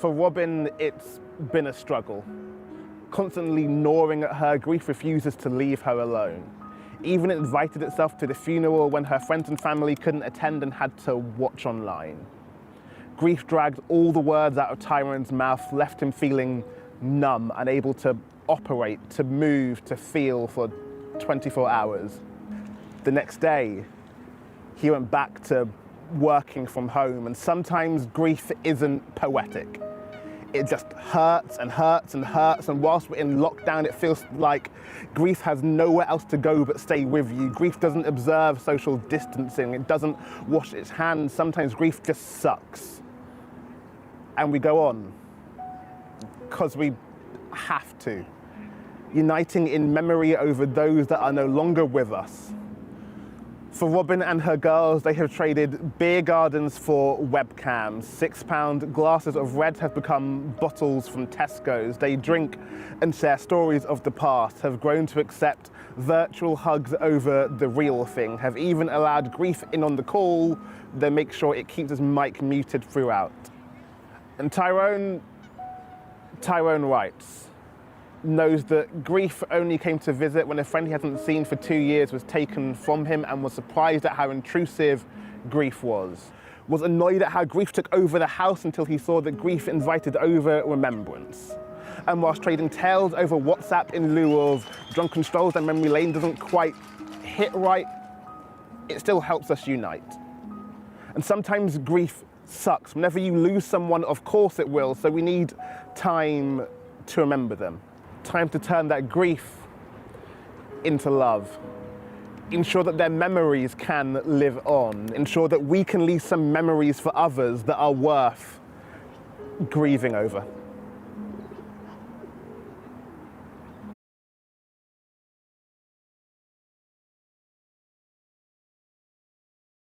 For Robin, it's been a struggle. Constantly gnawing at her, grief refuses to leave her alone. Even invited itself to the funeral when her friends and family couldn't attend and had to watch online. Grief dragged all the words out of Tyrone's mouth, left him feeling numb, unable to operate, to move, to feel for 24 hours. The next day, he went back to working from home, and sometimes grief isn't poetic. It just hurts and hurts and hurts, and whilst we're in lockdown, it feels like grief has nowhere else to go but stay with you. Grief doesn't observe social distancing, it doesn't wash its hands. Sometimes grief just sucks. And we go on, because we have to. Uniting in memory over those that are no longer with us. For Robin and her girls, they have traded beer gardens for webcams. £6 glasses of red have become bottles from Tesco's. They drink and share stories of the past, have grown to accept virtual hugs over the real thing, have even allowed grief in on the call, then make sure it keeps his mic muted throughout. And Tyrone writes, knows that grief only came to visit when a friend he hasn't seen for 2 years was taken from him, and was surprised at how intrusive grief was annoyed at how grief took over the house until he saw that grief invited over remembrance. And whilst trading tales over WhatsApp in lieu of drunken strolls down memory lane doesn't quite hit right, it still helps us unite. And sometimes grief sucks. Whenever you lose someone, of course it will, so we need time to remember them. Time to turn that grief into love. Ensure that their memories can live on. Ensure that we can leave some memories for others that are worth grieving over.